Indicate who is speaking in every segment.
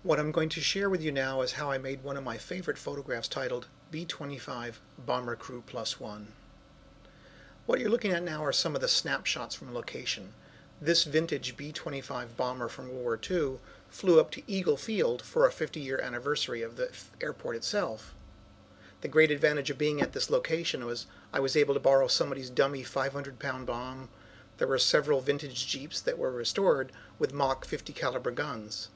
Speaker 1: What I'm going to share with you now is how I made one of my favorite photographs titled B-25 Bomber Crew Plus One. What you're looking at now are some of the snapshots from location. This vintage B-25 bomber from World War II flew up to Eagle Field for a 50-year anniversary of the airport itself. The great advantage of being at this location was I was able to borrow somebody's dummy 500-pound bomb. There were several vintage Jeeps that were restored with Mach 50 caliber guns.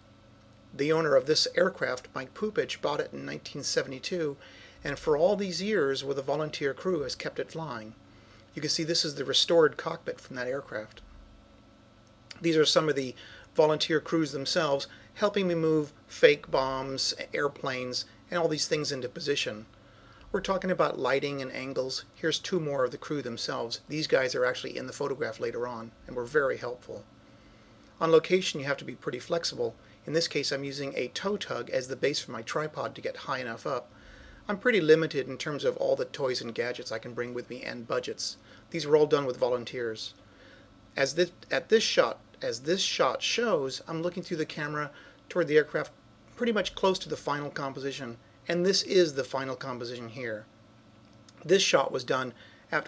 Speaker 1: The owner of this aircraft, Mike Poopich, bought it in 1972, and for all these years with a volunteer crew has kept it flying. You can see this is the restored cockpit from that aircraft. These are some of the volunteer crews themselves helping me move fake bombs, airplanes, and all these things into position. We're talking about lighting and angles. Here's two more of the crew themselves. These guys are actually in the photograph later on and were very helpful. On location you have to be pretty flexible. In this case I'm using a tow tug as the base for my tripod to get high enough up. I'm pretty limited in terms of all the toys and gadgets I can bring with me and budgets. These were all done with volunteers. As this shot shows, I'm looking through the camera toward the aircraft pretty much close to the final composition, and this is the final composition here. This shot was done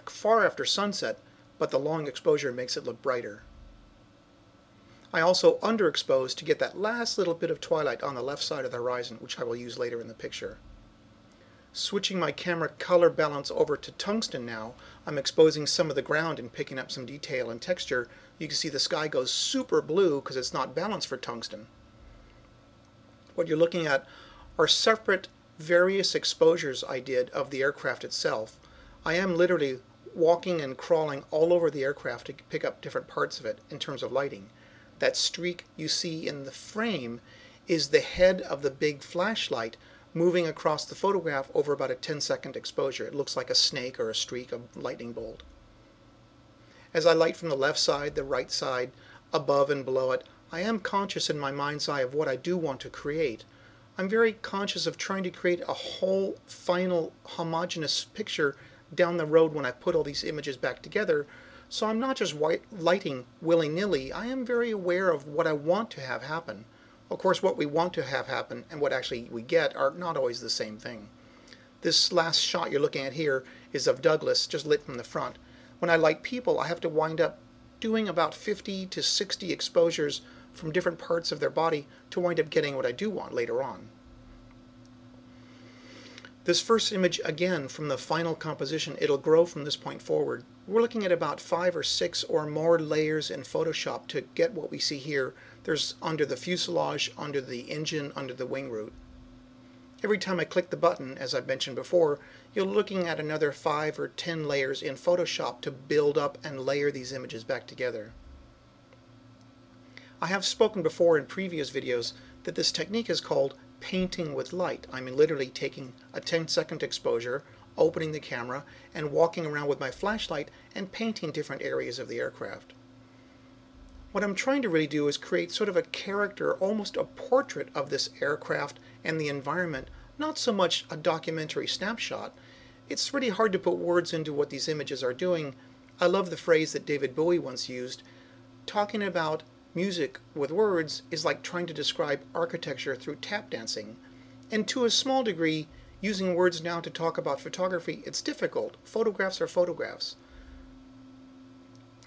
Speaker 1: far after sunset, but the long exposure makes it look brighter. I also underexposed to get that last little bit of twilight on the left side of the horizon, which I will use later in the picture. Switching my camera color balance over to tungsten now, I'm exposing some of the ground and picking up some detail and texture. You can see the sky goes super blue because it's not balanced for tungsten. What you're looking at are separate various exposures I did of the aircraft itself. I am literally walking and crawling all over the aircraft to pick up different parts of it in terms of lighting. That streak you see in the frame is the head of the big flashlight moving across the photograph over about a 10-second exposure. It looks like a snake or a streak of lightning bolt. As I light from the left side, the right side, above and below it, I am conscious in my mind's eye of what I do want to create. I'm very conscious of trying to create a whole final homogeneous picture down the road when I put all these images back together. So I'm not just lighting willy-nilly. I am very aware of what I want to have happen. Of course, what we want to have happen and what actually we get are not always the same thing. This last shot you're looking at here is of Douglas, just lit from the front. When I light people, I have to wind up doing about 50 to 60 exposures from different parts of their body to wind up getting what I do want later on. This first image, again, from the final composition, it'll grow from this point forward. We're looking at about 5 or 6 or more layers in Photoshop to get what we see here. There's under the fuselage, under the engine, under the wing root. Every time I click the button, as I've mentioned before, you're looking at another 5 or 10 layers in Photoshop to build up and layer these images back together. I have spoken before in previous videos that this technique is called painting with light. I mean literally taking a 10-second exposure, opening the camera, and walking around with my flashlight and painting different areas of the aircraft. What I'm trying to really do is create sort of a character, almost a portrait of this aircraft and the environment, not so much a documentary snapshot. It's really hard to put words into what these images are doing. I love the phrase that David Bowie once used. Talking about music with words is like trying to describe architecture through tap dancing. And to a small degree, using words now to talk about photography, it's difficult. Photographs are photographs.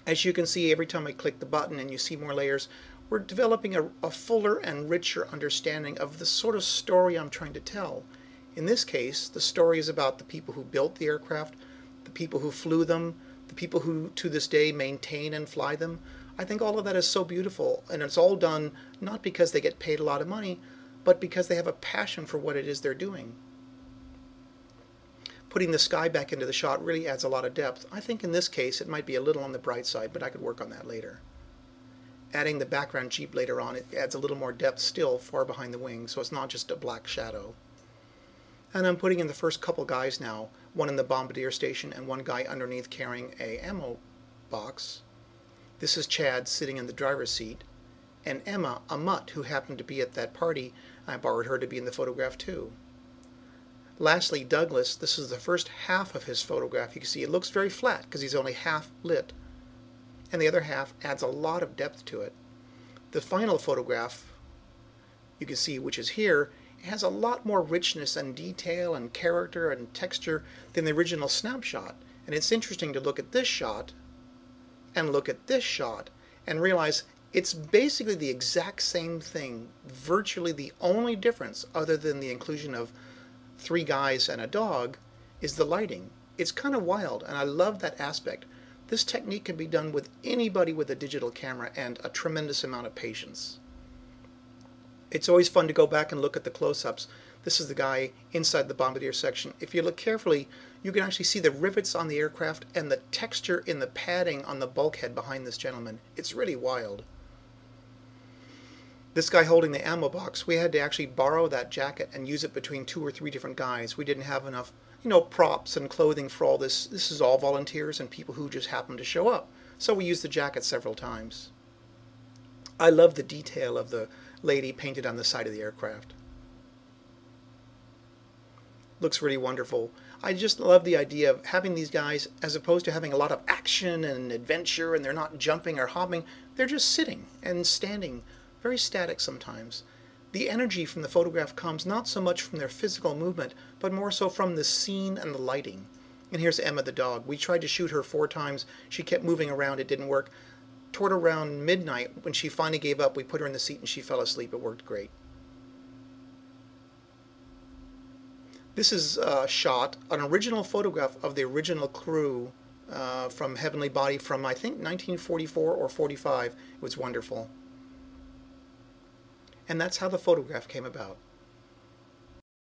Speaker 1: As you can see, every time I click the button and you see more layers, we're developing a fuller and richer understanding of the sort of story I'm trying to tell. In this case, the story is about the people who built the aircraft, the people who flew them, the people who to this day maintain and fly them. I think all of that is so beautiful, and it's all done not because they get paid a lot of money, but because they have a passion for what it is they're doing. Putting the sky back into the shot really adds a lot of depth. I think in this case it might be a little on the bright side, but I could work on that later. Adding the background Jeep later on, it adds a little more depth still far behind the wing, so it's not just a black shadow. And I'm putting in the first couple guys now, one in the bombardier station and one guy underneath carrying a ammo box. This is Chad sitting in the driver's seat, and Emma, a mutt who happened to be at that party. I borrowed her to be in the photograph too. Lastly, Douglas, this is the first half of his photograph. You can see it looks very flat because he's only half lit, and the other half adds a lot of depth to it. The final photograph you can see, which is here, it has a lot more richness and detail and character and texture than the original snapshot. And it's interesting to look at this shot and look at this shot and realize it's basically the exact same thing. Virtually the only difference, other than the inclusion of 3 guys and a dog, is the lighting. It's kind of wild, and I love that aspect. This technique can be done with anybody with a digital camera and a tremendous amount of patience. It's always fun to go back and look at the close-ups. This is the guy inside the bombardier section. If you look carefully, you can actually see the rivets on the aircraft and the texture in the padding on the bulkhead behind this gentleman. It's really wild. This guy holding the ammo box, we had to actually borrow that jacket and use it between 2 or 3 different guys. We didn't have enough, props and clothing for all this. This is all volunteers and people who just happened to show up. So we used the jacket several times. I love the detail of the lady painted on the side of the aircraft. Looks really wonderful. I just love the idea of having these guys, as opposed to having a lot of action and adventure, and they're not jumping or hopping, they're just sitting and standing, very static sometimes. The energy from the photograph comes not so much from their physical movement, but more so from the scene and the lighting. And here's Emma the dog. We tried to shoot her 4 times. She kept moving around. It didn't work. Toward around midnight, when she finally gave up, we put her in the seat and she fell asleep. It worked great. This is a shot, an original photograph of the original crew from Heavenly Body from, I think, 1944 or 45. It was wonderful. And that's how the photograph came about.